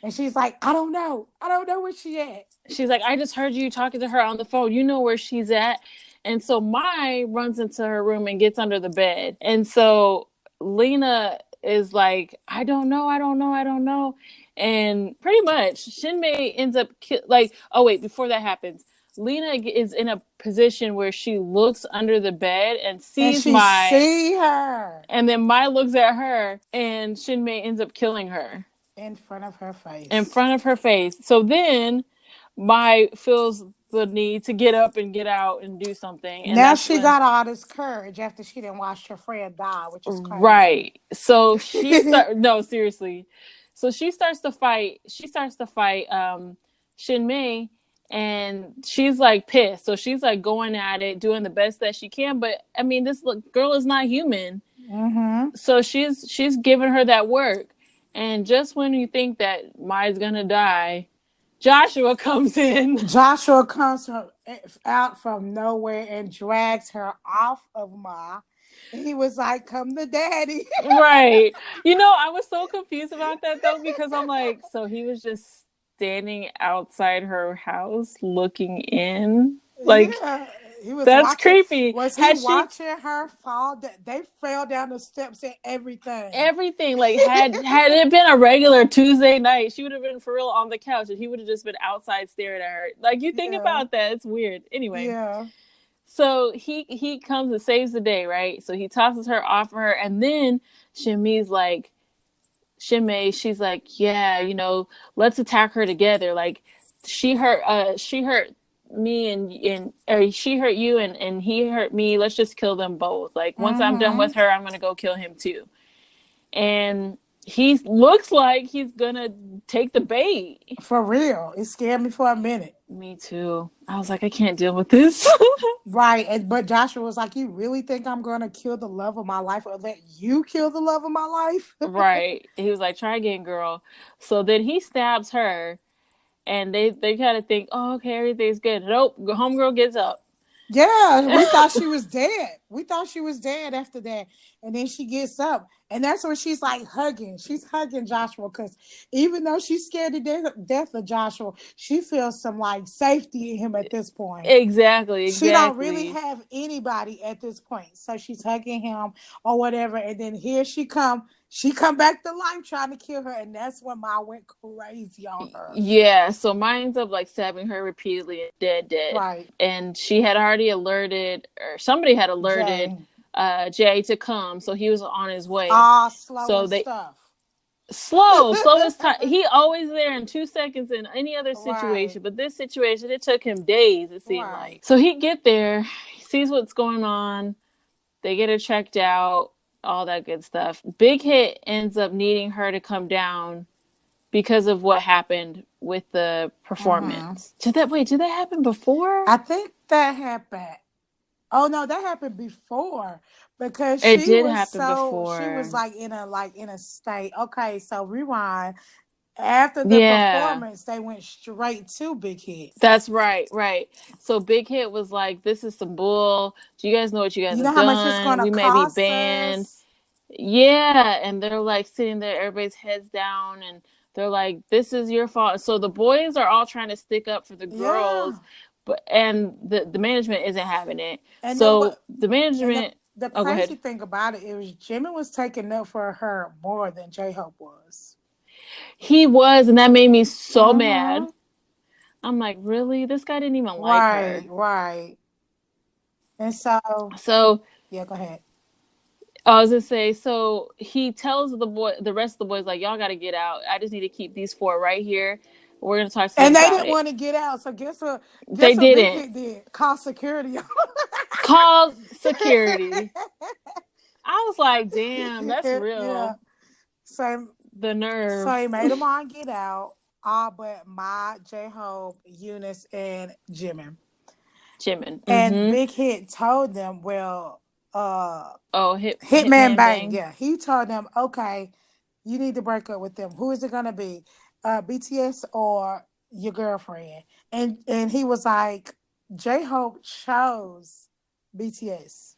And she's like, I don't know. I don't know where she at. she's like, I just heard you talking to her on the phone. You know where she's at. And so Mai runs into her room and gets under the bed. And so Lena is like, I don't know, I don't know, I don't know. And pretty much Shinmei ends up like, oh wait, before that happens, Lena is in a position where she looks under the bed and And sees she Mai. see her And then Mai looks at her and Shinmei ends up killing her. in front of her face. In front of her face. So then Mai feels the need to get up and get out and do something. And Now that's she when. got all this courage after she didn't watch her friend die, which is crazy. Right. So no, seriously. So she starts to fight. Shinmei, and she's like pissed. So she's like going at it, doing the best that she can. But I mean, this girl is not human. Mm-hmm. So she's giving her that work. And just when you think that Mai's gonna die, Joshua comes in. Joshua comes out from nowhere and drags her off of Ma. And he was like, "Come to daddy." Right. I was so confused about that though, because I'm like, so he was just standing outside her house looking in? Like, Yeah, he was that's watching. creepy. Was he Had she watching her fall? They fell down the steps and everything. everything, like, had it been a regular Tuesday night, she would have been for real on the couch and he would have just been outside staring at her. Like, you think Yeah, about that, it's weird. Anyway. yeah. So he comes and saves the day, right? So he tosses her off of her, and then Shinmei's like, she's like, yeah, let's attack her together. Like, she hurt me, and or she hurt you, and he hurt me. Let's just kill them both. Like, once I'm done Mm-hmm. with her, I'm gonna go kill him too. And he looks like he's gonna take the bait. For real. It scared me for a minute. Me too. I was like, I can't deal with this. Right. But Joshua was like, you really think I'm going to kill the love of my life or let you kill the love of my life? Right. He was like, try again, girl. So then he stabs her, and they kind of think, oh, okay, everything's good. Nope, homegirl gets up. Yeah, we thought she was dead. We thought she was dead after that. And then she gets up. And that's when she's like hugging. She's hugging Joshua because even though she's scared to death of Joshua, she feels some like safety in him at this point. Exactly, She don't really exactly. have anybody at this point. So she's hugging him or whatever. And then here she come. She come back to life trying to kill her. And that's when Ma went crazy on her. Yeah, so Ma ends up like stabbing her repeatedly and dead. Right. And she had already alerted, or somebody had alerted Jay. Jay to come, so he was on his way. Ah, slow So and they stuff. slow as time. He always there in 2 seconds in any other Right. situation, but this situation it took him days. It seemed Right. like. So he get there, he sees what's going on. They get her checked out, all that good stuff. Big Hit ends up needing her to come down because of what happened with the Mm-hmm. performance. Did that happen before? I think that happened. Oh no, that happened before because It she did was happen so she was before. like in a state. Okay, so rewind. After the Yeah. performance, they went straight to Big Hit. That's right, right. So Big Hit was like, this is some bull. Do you guys know what you guys You know have how much it's done? gonna We may be cost banned. us? Yeah. And they're like sitting there, everybody's heads down, and they're like, this is your fault. So the boys are all trying to stick up for the Yeah. girls, and the management isn't having it. And no, So but the and management, the oh, go crazy ahead. thing about it was Jimmy was taking up for her more than J Hope was. He was, and that made me so mad. Mm-hmm. I'm like, really? This guy didn't even like Right, her. right. And so So yeah, go ahead. I was gonna say, so he tells the rest of the boys, like, y'all got to get out. I just need to keep these four right here. We're gonna talk to them And they about didn't it. want to get out. So guess what? They Guess what Big didn't Hit did? Call security. call security. I was like, damn, that's Yeah. real. So The so nerve, he made them all get out. All but Ma, J Hope, Eunice, and Jimmy. Jimin. And Mm-hmm. Big Hit told them, well, uh Oh, Hitman Hitman Bang, Bang. yeah. He told them, okay, you need to break up with them. Who is it gonna be? BTS or your girlfriend? And he was like, J Hope chose BTS.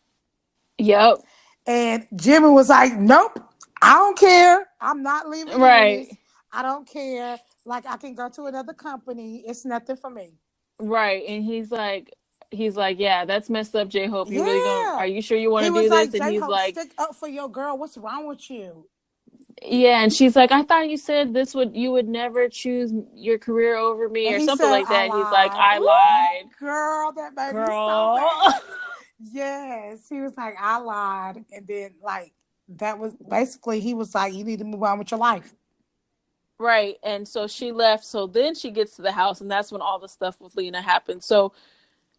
Yep. And Jimmy was like, nope, I don't care. I'm not leaving Right. Eunice. I don't care. Like I can go to another company. It's nothing for me. Right. And he's like, yeah, that's messed up, J Hope. You really gonna Yeah. are you sure you wanna He do was this? like, And J he's Hope, like, stick up for your girl. What's wrong with you? yeah, and she's like, I thought you said this would you would never choose your career over me And or he something said, like I that. He's like, lied. I lied, Ooh, girl, that made me so girl. mad. Yes. He was like, I lied. And then, like, that was basically, he was like, you need to move on with your life. Right. And so she left. So then she gets to the house, and that's when all the stuff with Lena happens. So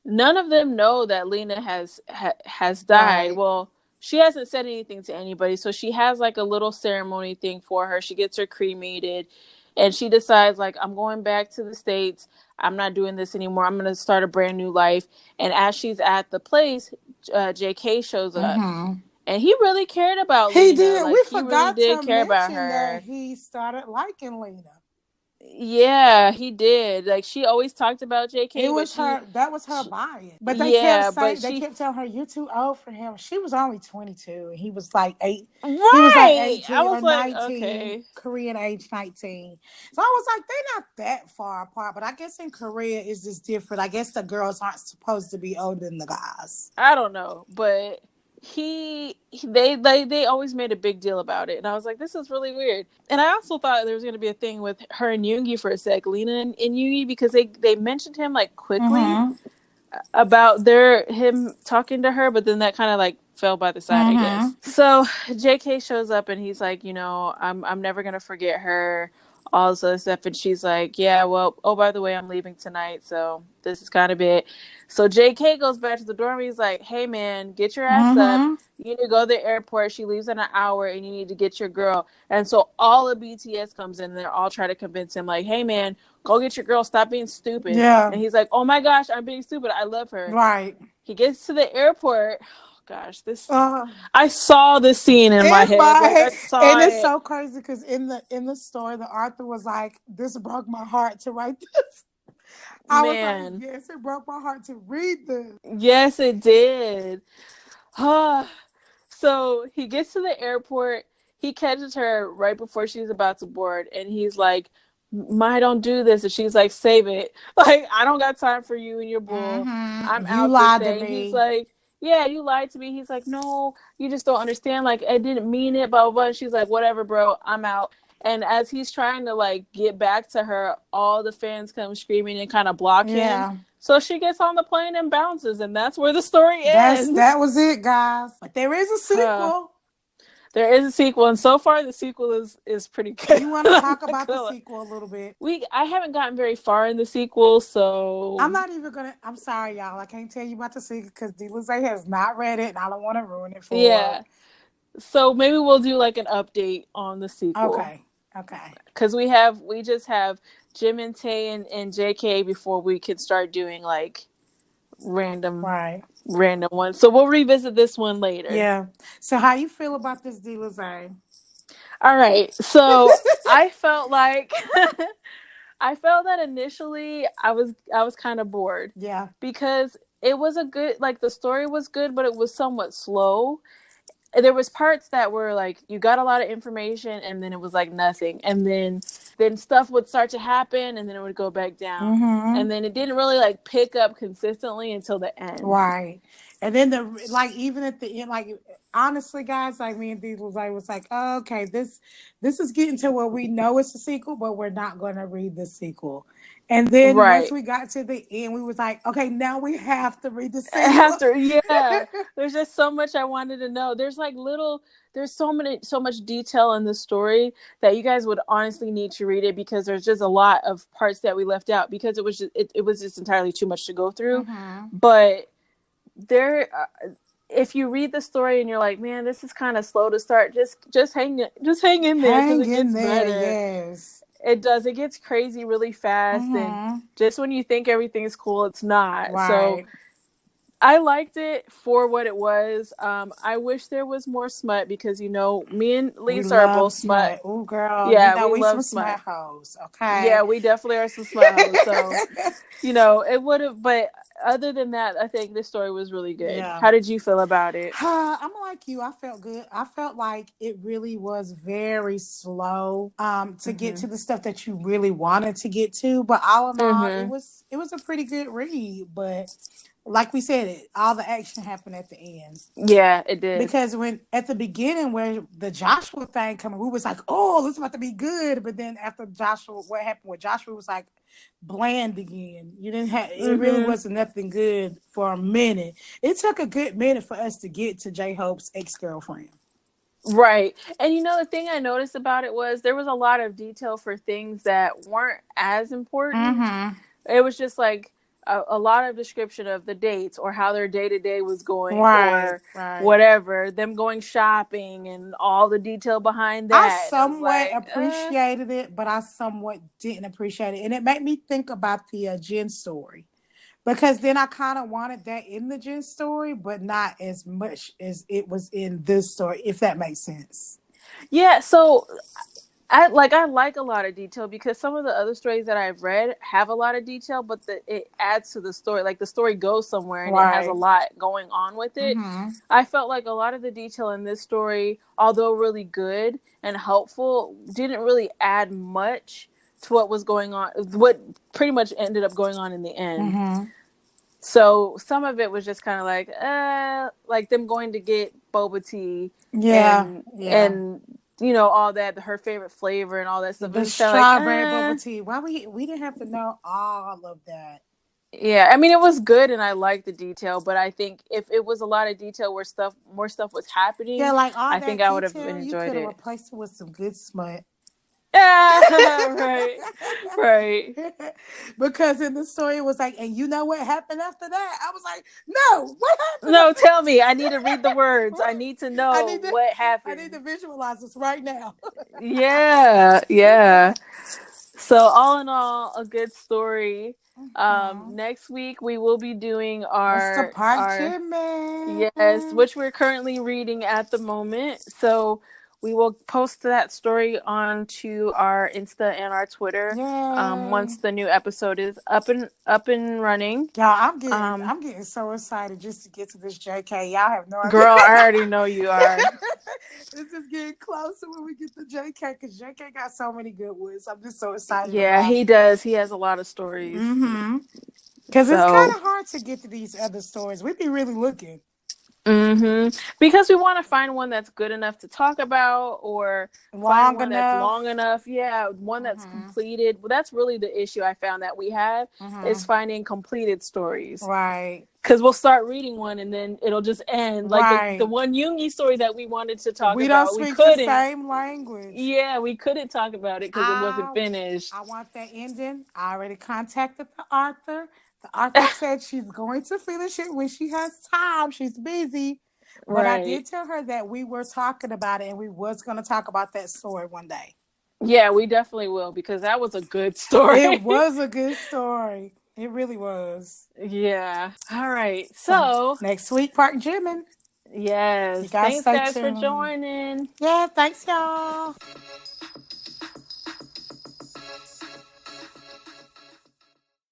none of them know that Lena has died. Right. Well, she hasn't said anything to anybody, so she has like a little ceremony thing for her. She gets her cremated, and she decides like, I'm going back to the States. I'm not doing this anymore. I'm going to start a brand new life. And as she's at the place, JK shows up, Mm-hmm. and he really cared about He Lena. did. Like We he really forgot did to care about mention that her. he started liking Lena. Yeah, he did. Like she always talked about It JK, but was her. That was her she bias. But they kept yeah, but saying, they she kept telling her, "You're too old for him." She was only 22, and he was like eight. He was like right. I 18 or was like, 19, okay. Korean age 19. So I was like, they're not that far apart. But I guess in Korea is just different. I guess the girls aren't supposed to be older than the guys. I don't know, but they always made a big deal about it, and I was like, this is really weird. And I also thought there was going to be a thing with her and Yoongi for a sec, Lena and Yoongi, because they mentioned him like quickly Mm-hmm. about him talking to her, but then that kind of like fell by the side, I Mm-hmm. guess. So JK shows up and he's like, I'm never gonna forget her, all this other stuff. And she's like, yeah, well, oh, by the way, I'm leaving tonight, so this is kind of it. So JK goes back to the dorm. He's like, hey, man, get your ass up. Mm-hmm. You need to go to the airport. She leaves in an hour, and you need to get your girl. And so all of BTS comes in, and they're all trying to convince him, like, hey, man, go get your girl. Stop being stupid. Yeah. And he's like, oh, my gosh, I'm being stupid. I love her. Right. He gets to the airport. Oh, gosh, this... Uh, I saw this scene in my head. Like, I saw and it's it. so crazy because in the story, the author was like, "This broke my heart to write this." I was like, Man. "Yes, it broke my heart to read this." Yes, it did. So he gets to the airport. He catches her right before she's about to board, and he's like, "My, don't do this." And she's like, "Save it. Like, I don't got time for you and your bull. I'm Mm-hmm. You out this lied to day." He's me. like, "Yeah, you lied to me." He's like, "No, you just don't understand. Like, I didn't mean it, blah, blah, blah." And she's like, "Whatever, bro. I'm out." And as he's trying to, like, get back to her, all the fans come screaming and kind of block him. Yeah. So she gets on the plane and bounces, and that's where the story That ends. was it, guys. But there is a sequel. There is a sequel, and so far the sequel is pretty good. You want to talk about the sequel a little bit? I haven't gotten very far in the sequel, so I'm not even gonna. I'm sorry, y'all. I can't tell you about the sequel because Delizay has not read it, and I don't want to ruin it for her. So maybe we'll do like an update on the sequel. Okay. Because we just have Jim and Tay and JK before we can start doing like random ones. So we'll revisit this one later. Yeah. So how you feel about this Delizay? All right. So I felt like I felt that initially I was kind of bored. Yeah. Because it was a good, like, the story was good, but it was somewhat slow. There was parts that were like you got a lot of information and then it was like nothing, and then stuff would start to happen and then it would go back down, and then it didn't really like pick up consistently until the end. Right. And then even at the end, like, honestly, guys, like, me and Dee was like, oh, okay, this is getting to where we know it's a sequel, but we're not going to read the sequel. And then once we got to the end, we was like, okay, now we have to read the sequel. There's just so much I wanted to know. There's so much detail in the story that you guys would honestly need to read it, because there's just a lot of parts that we left out because it was just entirely too much to go through. But there, if you read the story and you're like, man, this is kind of slow to start, just hang in there, because it gets better. Yes. It does. It gets crazy really fast, and just when you think everything is cool, it's not. Right. So I liked it for what it was. I wish there was more smut, because me and Lisa are both smut. Oh, girl. Yeah, we love some smut hoes. Okay. Yeah, we definitely are some smut hoes. So it would have. But other than that, I think this story was really good. Yeah. How did you feel about it? I'm like you. I felt good. I felt like it really was very slow to get to the stuff that you really wanted to get to. But all in all, it was a pretty good read. But like we said, all the action happened at the end. Yeah, it did. Because when at the beginning, where the Joshua thing coming, we was like, "Oh, this is about to be good." But then after Joshua, what happened with Joshua was like bland again. You didn't have it. Really wasn't nothing good for a minute. It took a good minute for us to get to J-Hope's ex-girlfriend. Right. And the thing I noticed about it was there was a lot of detail for things that weren't as important. It was just like a lot of description of the dates or how their day-to-day was going, or whatever, them going shopping and all the detail behind that. I somewhat appreciated it, but I somewhat didn't appreciate it. And it made me think about the Jen story, because then I kind of wanted that in the Jen story, but not as much as it was in this story, if that makes sense. Yeah, so I like a lot of detail, because some of the other stories that I've read have a lot of detail, but it adds to the story. Like, the story goes somewhere and it has a lot going on with it. I felt like a lot of the detail in this story, although really good and helpful, didn't really add much to what was going on, what pretty much ended up going on in the end. So some of it was just kind of like them going to get boba tea, and all that, her favorite flavor and all that stuff. The strawberry boba tea. Why we didn't have to know all of that. Yeah, I mean, it was good and I liked the detail, but I think if it was a lot of detail where more stuff was happening, like all I that think detail, I would have enjoyed you could have it. replaced it with some good smut. Right. Right. Because in the story it was like, and you know what happened after that? I was like, no, what happened No, after tell me. I need to read the words. I Right. need to I know need to what I need to happened. visualize this right now. Yeah. Yeah. So all in all, a good story. Mhm. Next week we will be doing Mr. Park our Jimin. yes, which we're currently reading at the moment. So we will post that story onto our Insta and our Twitter Yay. once the new episode is up and running. Y'all, Um, I'm getting so excited just to get to this JK. Y'all have no idea. Girl, I already know you are. It's just getting closer when we get to JK because JK got so many good ones. I'm just so excited Yeah, about he it. does. He has a lot of stories. Mm-hmm. Because it's kind So of hard to get to these other stories. We be really looking. Because we want to find one that's good enough to talk about or find Long one that's enough. long enough. Yeah, one that's Mm-hmm. completed. Well, that's really the issue I found that we have is Mm-hmm. finding completed stories. Right. Because we'll start reading one and then it'll just end. Like the Right. one Jungi story that we wanted to talk We don't about, we speak the couldn't. same language. Yeah, we couldn't talk about it because it wasn't I finished. I want that ending. I already contacted the author. The author said she's going to finish it when she has time. She's busy. But I Right. did tell her that we were talking about it and we was going to talk about that story one day. Yeah, we definitely will because that was a good It story. was a good story. It really was. Yeah. All right. So So, next week, Park Jimin. You yes. guys Thanks, stay guys, for tuned. joining. Yeah, thanks, y'all.